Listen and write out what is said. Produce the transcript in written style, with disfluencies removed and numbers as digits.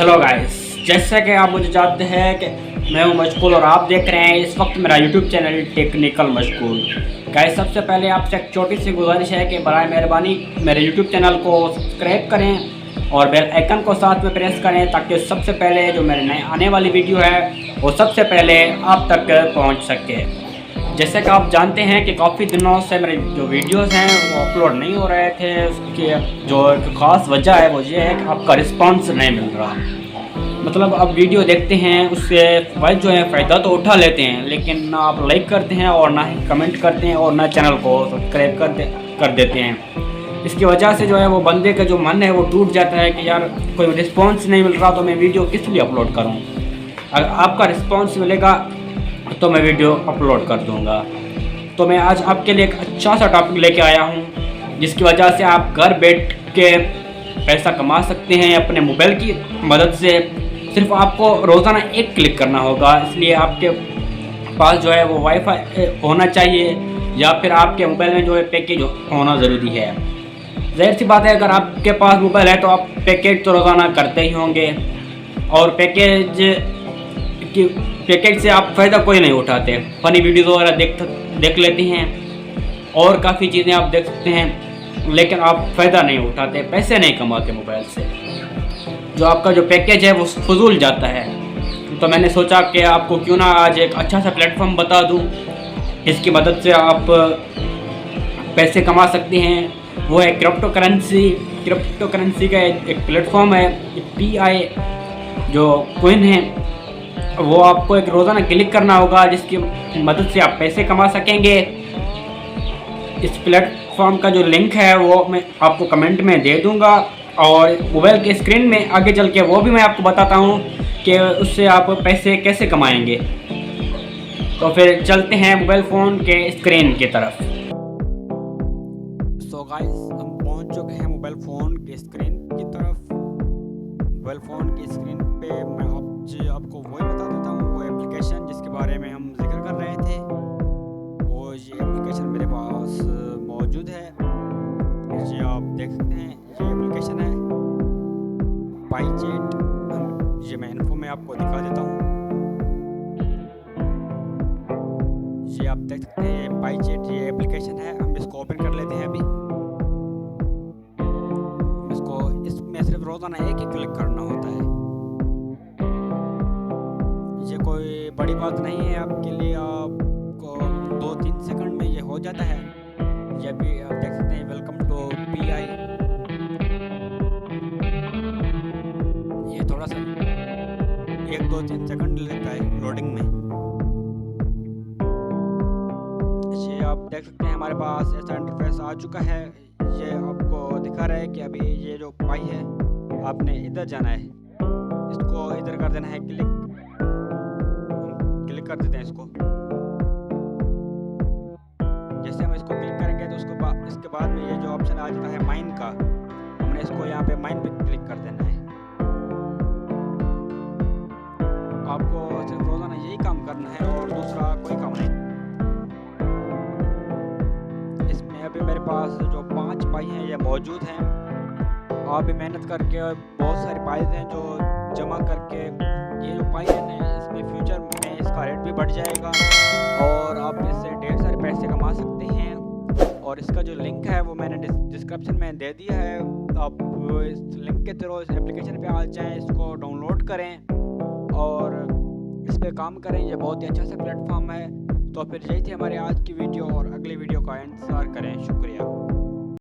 Hello guys, जैसे कि आप मुझे जानते हैं कि मैं हूं मशगूल और आप देख रहे हैं इस वक्त मेरा यूट्यूब चैनल टेक्निकल मशगूल। गाइस, सबसे पहले आपसे एक छोटी सी गुजारिश है कि बराए मेहरबानी मेरे यूट्यूब चैनल को सब्सक्राइब करें और बेल आइकन को साथ में प्रेस करें ताकि सबसे पहले जो मेरे नए आने वाली वीडियो है वो सबसे पहले आप तक पहुँच सके। जैसे कि आप जानते हैं कि काफ़ी दिनों से मेरे जो वीडियोस हैं वो अपलोड नहीं हो रहे थे। उसकी जो ख़ास वजह है वो ये है कि आपका रिस्पांस नहीं मिल रहा। मतलब आप वीडियो देखते हैं उससे जो है फ़ायदा तो उठा लेते हैं, लेकिन ना आप लाइक करते हैं और ना ही कमेंट करते हैं और ना चैनल को सब्सक्राइब कर देते हैं। इसकी वजह से जो है वो बंदे का जो मन है वो टूट जाता है कि यार कोई रिस्पॉन्स नहीं मिल रहा तो मैं वीडियो किस लिए अपलोड करूँ। अगर आपका रिस्पॉन्स मिलेगा तो मैं वीडियो अपलोड कर दूंगा। तो मैं आज आपके लिए एक अच्छा सा टॉपिक लेके आया हूँ जिसकी वजह से आप घर बैठ के पैसा कमा सकते हैं अपने मोबाइल की मदद से। सिर्फ आपको रोज़ाना एक क्लिक करना होगा, इसलिए आपके पास जो है वो वाईफाई होना चाहिए या फिर आपके मोबाइल में जो है पैकेज होना ज़रूरी है। ज़ाहिर सी बात है, अगर आपके पास मोबाइल है तो आप पैकेज तो रोज़ाना करते ही होंगे और पैकेज से आप फ़ायदा कोई नहीं उठाते। फ़नी वीडियोज़ वगैरह देख लेते हैं और काफ़ी चीज़ें आप देख सकते हैं, लेकिन आप फ़ायदा नहीं उठाते, पैसे नहीं कमाते मोबाइल से। जो आपका जो पैकेज है वो फजूल जाता है। तो मैंने सोचा कि आपको क्यों ना आज एक अच्छा सा प्लेटफॉर्म बता दूं, इसकी मदद से आप पैसे कमा सकते हैं। वो है क्रिप्टो करेंसी का एक प्लेटफॉर्म है PI जो कॉइन है, वो आपको एक रोज़ाना क्लिक करना होगा जिसकी मदद से आप पैसे कमा सकेंगे। इस प्लेटफॉर्म का जो लिंक है वो मैं आपको कमेंट में दे दूंगा और मोबाइल के स्क्रीन में आगे चल के वो भी मैं आपको बताता हूँ कि उससे आप पैसे कैसे कमाएंगे। तो फिर चलते हैं मोबाइल फ़ोन के स्क्रीन की तरफ। सो गाइस, हम पहुँच चुके हैं मोबाइल फ़ोन के स्क्रीन की तरफ। मोबाइल फ़ोन की स्क्रीन पे मैं आपको वही बता देता हूँ, वो एप्लीकेशन जिसके बारे में हम जिक्र कर रहे थे, वो ये एप्लीकेशन मेरे पास मौजूद है। ये आप देख सकते हैं, ये एप्लीकेशन है पाईचेट। ये मैं इन्फो में आपको दिखा देता हूँ। ये आप देख सकते हैं पाईचेट, ये एप्लीकेशन है। हम इसको ओपन कर लेते हैं अभी। इसमें सिर्फ रोज़ाना एक ही क्लिक करना होता है। ये कोई बड़ी बात नहीं है आपके लिए, आपको 2-3 सेकंड में ये हो जाता है। ये भी आप देख सकते हैं, वेलकम टू PI। ये थोड़ा सा 1-2-3 सेकंड लेता है लोडिंग में। ये आप देख सकते हैं हमारे पास ऐसा इंटरफेस आ चुका है। ये आपको दिखा रहा है कि अभी ये जो पाई है आपने इधर जाना है, इसको इधर कर देना है क्लिक कर देते हैं इसको। जैसे हम इसको क्लिक करेंगे तो इसके बाद में ये जो ऑप्शन आ जाता है माइन का, हमने इसको यहाँ पे माइन पे क्लिक कर देना है। आपको सिर्फ रोज़ाना यही काम करना है और दूसरा कोई काम नहीं। इसमें अभी मेरे पास जो 5 पाई हैं ये मौजूद हैं। आप भी मेहनत करके बहुत सारी पाई हैं जो जमा करके ये जो पाई है इसमें फ्यूचर में इसका रेट भी बढ़ जाएगा और आप इससे ढेर सारे पैसे कमा सकते हैं। और इसका जो लिंक है वो मैंने डिस्क्रिप्शन में दे दिया है। आप इस लिंक के थ्रू इस एप्लीकेशन पे आ जाएं, इसको डाउनलोड करें और इस पे काम करें। ये बहुत ही अच्छा सा प्लेटफॉर्म है। तो फिर यही थी हमारी आज की वीडियो।